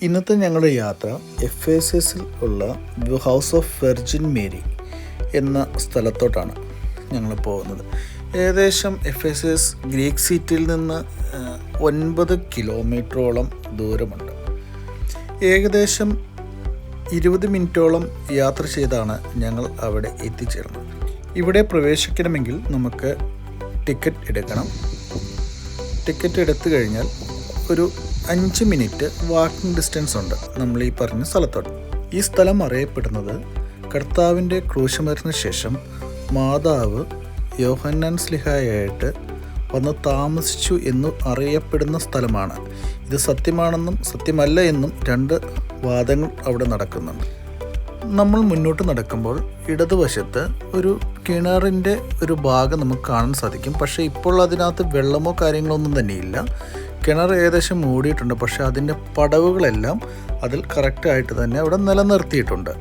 ഇന്നത്തെ ഞങ്ങളുടെ യാത്ര എഫേസസിൽ ഉള്ള ഹൗസ് ഓഫ് വെർജിൻ മേരി എന്ന സ്ഥലത്തോട്ടാണ് ഞങ്ങൾ പോകുന്നത്. ഏകദേശം എഫേസസ് ഗ്രീക്ക് സിറ്റിയിൽ നിന്ന് 9 കിലോമീറ്ററോളം ദൂരമുണ്ട്. ഏകദേശം 20 മിനിറ്റോളം യാത്ര ചെയ്താണ് ഞങ്ങൾ അവിടെ എത്തിച്ചേർന്നത്. ഇവിടെ പ്രവേശിക്കണമെങ്കിൽ നമുക്ക് ടിക്കറ്റ് എടുക്കണം. ടിക്കറ്റ് എടുത്തു കഴിഞ്ഞാൽ ഒരു 5 മിനിറ്റ് വാക്കിംഗ് ഡിസ്റ്റൻസ് ഉണ്ട് നമ്മൾ ഈ പറഞ്ഞ സ്ഥലത്തോട്ട്. ഈ സ്ഥലം അറിയപ്പെടുന്നത് കർത്താവിൻ്റെ ക്രൂശുമരണ ശേഷം മാതാവ് യോഹന്നാൻ സ്ലിഹായായിട്ട് വന്ന് താമസിച്ചു എന്ന് അറിയപ്പെടുന്ന സ്ഥലമാണ്. ഇത് സത്യമാണെന്നും സത്യമല്ല എന്നും 2 വാദങ്ങൾ അവിടെ നടക്കുന്നുണ്ട്. നമ്മൾ മുന്നോട്ട് നടക്കുമ്പോൾ ഇടതുവശത്ത് ഒരു കിണറിൻ്റെ ഒരു ഭാഗം നമുക്ക് കാണാൻ സാധിക്കും. പക്ഷേ ഇപ്പോൾ അതിനകത്ത് വെള്ളമോ കാര്യങ്ങളൊന്നും തന്നെയില്ല. കിണർ ഏകദേശം മൂടിയിട്ടുണ്ട്, പക്ഷേ അതിൻ്റെ പടവുകളെല്ലാം അതിൽ കറക്റ്റായിട്ട് തന്നെ അവിടെ നിലനിർത്തിയിട്ടുണ്ട്.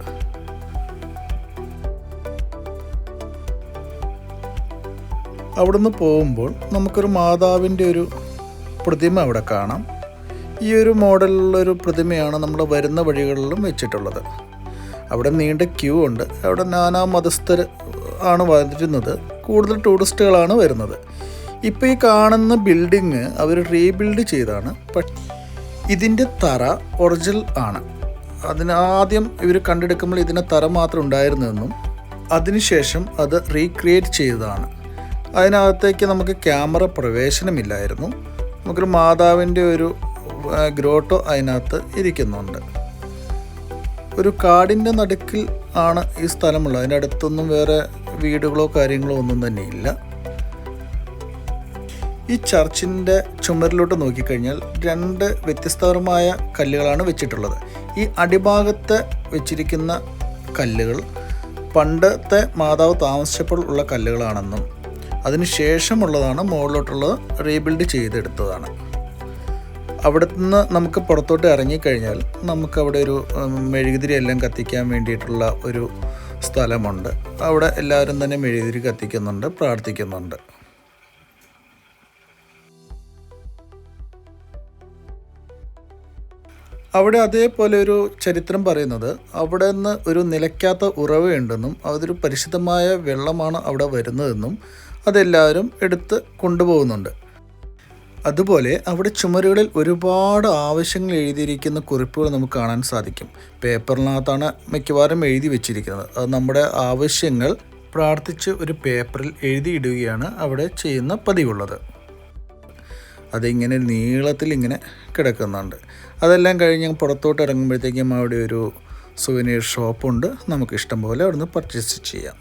അവിടുന്ന് പോകുമ്പോൾ നമുക്കൊരു മാതാവിൻ്റെ ഒരു പ്രതിമ അവിടെ കാണാം. ഈ ഒരു മോഡലിലുള്ളൊരു പ്രതിമയാണ് നമ്മൾ വരുന്ന വഴികളിലും വെച്ചിട്ടുള്ളത്. അവിടെ നീണ്ട ക്യൂ ഉണ്ട്. അവിടെ നാനാ മതസ്ഥർ ആണ് വരുന്നത്. കൂടുതൽ ടൂറിസ്റ്റുകളാണ് വരുന്നത്. ഇപ്പോൾ ഈ കാണുന്ന ബിൽഡിങ് അവർ റീബിൽഡ് ചെയ്താണ്. ഇതിൻ്റെ തറ ഒറിജിനൽ ആണ്. അതിനാദ്യം ഇവർ കണ്ടെടുക്കുമ്പോൾ ഇതിന് തറ മാത്രം ഉണ്ടായിരുന്നതെന്നും അതിനുശേഷം അത് റീക്രിയേറ്റ് ചെയ്തതാണ്. അതിനകത്തേക്ക് നമുക്ക് ക്യാമറ പ്രവേശനമില്ലായിരുന്നു. നമുക്കൊരു മാതാവിൻ്റെ ഒരു ഗ്രോട്ടോ അതിനകത്ത് ഇരിക്കുന്നുണ്ട്. ഒരു കാടിൻ്റെ നടുക്കിൽ ആണ് ഈ സ്ഥലമുള്ളത്. അതിൻ്റെ അടുത്തൊന്നും വേറെ വീടുകളോ കാര്യങ്ങളോ ഒന്നും തന്നെയില്ല. ഈ ചർച്ചിൻ്റെ ചുമരിലോട്ട് നോക്കിക്കഴിഞ്ഞാൽ 2 വ്യത്യസ്തപരമായ കല്ലുകളാണ് വെച്ചിട്ടുള്ളത്. ഈ അടിഭാഗത്ത് വെച്ചിരിക്കുന്ന കല്ലുകൾ പണ്ടത്തെ മാതാവ് താമസിച്ചപ്പോൾ ഉള്ള കല്ലുകളാണെന്നും അതിന് ശേഷമുള്ളതാണ് മുകളിലോട്ടുള്ളത് റീബിൽഡ് ചെയ്തെടുത്തതാണ്. അവിടെ നിന്ന് നമുക്ക് പുറത്തോട്ട് ഇറങ്ങിക്കഴിഞ്ഞാൽ നമുക്കവിടെ ഒരു മെഴുകുതിരി എല്ലാം കത്തിക്കാൻ വേണ്ടിയിട്ടുള്ള ഒരു സ്ഥലമുണ്ട്. അവിടെ എല്ലാവരും തന്നെ മെഴുകുതിരി കത്തിക്കുന്നുണ്ട്, പ്രാർത്ഥിക്കുന്നുണ്ട്. അവിടെ അതേപോലെ ഒരു ചരിത്രം പറയുന്നത് അവിടെ നിന്ന് ഒരു നിലയ്ക്കാത്ത ഉറവയുണ്ടെന്നും അതൊരു പരിശുദ്ധമായ വെള്ളമാണ് അവിടെ വരുന്നതെന്നും അതെല്ലാവരും എടുത്ത് കൊണ്ടുപോകുന്നുണ്ട്. അതുപോലെ അവിടെ ചുമരുകളിൽ ഒരുപാട് ആവശ്യങ്ങൾ എഴുതിയിരിക്കുന്ന കുറിപ്പുകൾ നമുക്ക് കാണാൻ സാധിക്കും. പേപ്പറിനകത്താണ് മിക്കവാറും എഴുതി വെച്ചിരിക്കുന്നത്. അത് നമ്മുടെ ആവശ്യങ്ങൾ പ്രാർത്ഥിച്ച് ഒരു പേപ്പറിൽ എഴുതിയിടുകയാണ് അവിടെ ചെയ്യുന്ന പതിവുള്ളത്. അതിങ്ങനെ നീളത്തിൽ ഇങ്ങനെ കിടക്കുന്നുണ്ട്. അതെല്ലാം കഴിഞ്ഞ് പുറത്തോട്ട് ഇറങ്ങുമ്പോഴത്തേക്കും അവിടെ ഒരു സുവനീർ ഷോപ്പുണ്ട്. നമുക്ക് ഇഷ്ടം പോലെ അവിടുന്ന് പർച്ചേസ് ചെയ്യാം.